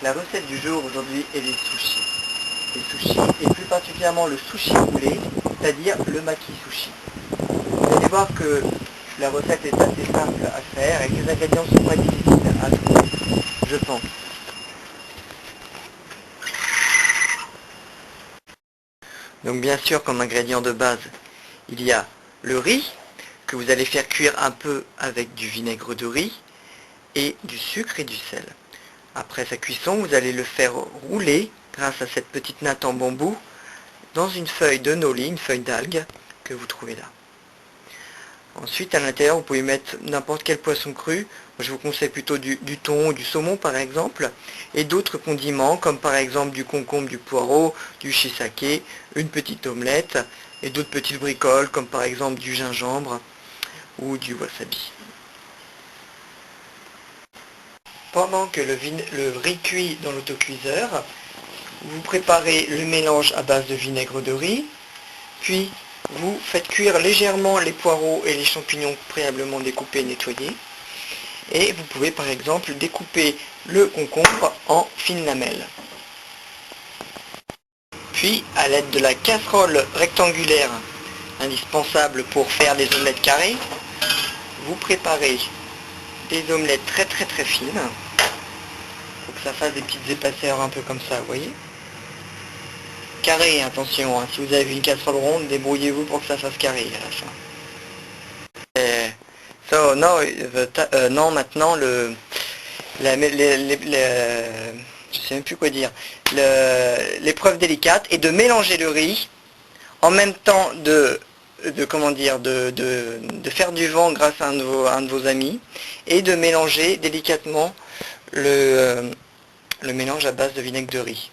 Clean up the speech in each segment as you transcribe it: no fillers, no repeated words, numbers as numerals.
La recette du jour aujourd'hui est les sushis. Les sushis, et plus particulièrement le sushi roulé, c'est-à-dire le maki sushi. Vous allez voir que la recette est assez simple à faire et que les ingrédients sont pas difficiles à trouver, je pense. Donc bien sûr, comme ingrédient de base, il y a le riz, que vous allez faire cuire un peu avec du vinaigre de riz, et du sucre et du sel. Après sa cuisson, vous allez le faire rouler grâce à cette petite natte en bambou dans une feuille de noli, une feuille d'algue que vous trouvez là. Ensuite, à l'intérieur, vous pouvez mettre n'importe quel poisson cru. Je vous conseille plutôt du thon ou du saumon par exemple, et d'autres condiments comme par exemple du concombre, du poireau, du shiitake, une petite omelette et d'autres petites bricoles comme par exemple du gingembre ou du wasabi. Pendant que le riz cuit dans l'autocuiseur, vous préparez le mélange à base de vinaigre de riz, puis vous faites cuire légèrement les poireaux et les champignons préalablement découpés et nettoyés. Et vous pouvez par exemple découper le concombre en fines lamelles. Puis, à l'aide de la casserole rectangulaire indispensable pour faire des omelettes carrées, vous préparez des omelettes très fines. Il faut que ça fasse des petites épaisseurs un peu comme ça, vous voyez. Carré, attention, hein. Si vous avez une casserole ronde, débrouillez-vous pour que ça fasse carré à la fin. So, now, non, maintenant, je sais même plus quoi dire. L'épreuve délicate est de mélanger le riz en même temps comment dire, de faire du vent grâce à un de vos amis et de mélanger délicatement le mélange à base de vinaigre de riz.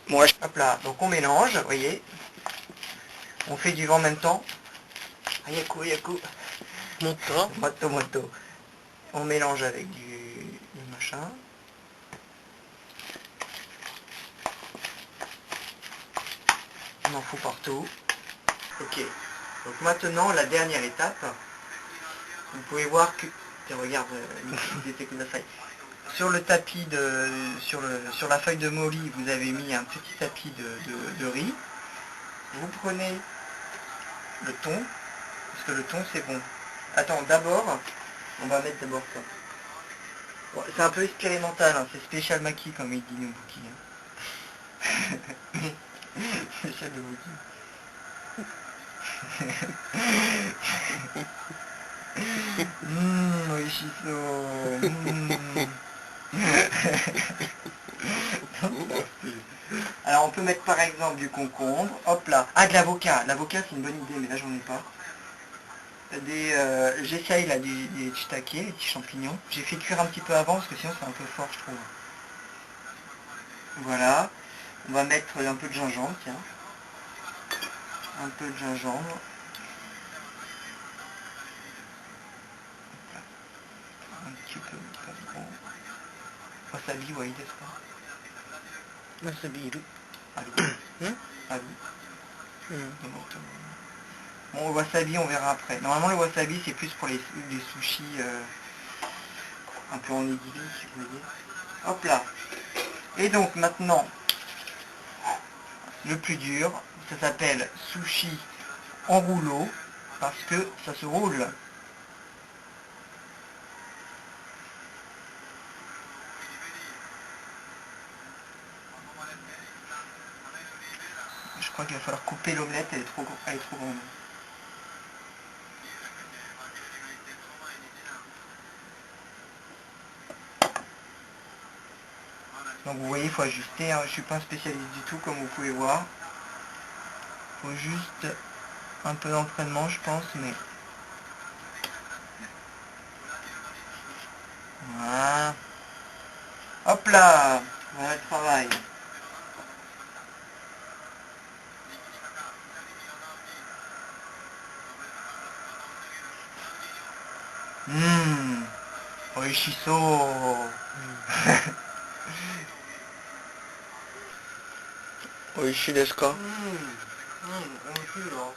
Moi, hop là, donc on mélange, vous voyez, on fait du vent en même temps. Ayaku, ayaku. Moto. On mélange avec du machin. On en fout partout. Ok. Donc maintenant, la dernière étape. Vous pouvez voir que... Regarde, sur le tapis sur la feuille de molly, vous avez mis un petit tapis de riz. Vous prenez le thon, parce que le thon c'est bon. Attends, d'abord, on va mettre d'abord ça. Bon, c'est un peu expérimental, hein, c'est spécial maki comme il dit Nobuki. Hein. Spécial Nobuki. Oishiso. Alors on peut mettre par exemple du concombre, hop là. Ah, de l'avocat. L'avocat c'est une bonne idée, mais là j'en ai pas. J'essaye là des shiitake, les petits champignons. J'ai fait cuire un petit peu avant parce que sinon c'est un peu fort je trouve. Voilà. On va mettre un peu de gingembre, tiens. Un peu de gingembre. Un petit peu de poivron. Wasabi, ouais, n'est-ce pas? Wasabi iru. Alu. Bon, le wasabi, on verra après. Normalement, le wasabi, c'est plus pour les sushis un peu en nigiri, si vous voyez. Hop là. Et donc, maintenant, le plus dur, ça s'appelle sushi en rouleau, parce que ça se roule. Je crois qu'il va falloir couper l'omelette, elle est trop grande. Donc vous voyez, il faut ajuster, hein. Je ne suis pas un spécialiste du tout, comme vous pouvez voir. Il faut juste un peu d'entraînement, je pense, mais... Voilà. Hop là, voilà le travail. Oishiso. Oishi desu ka? 美味しいよ。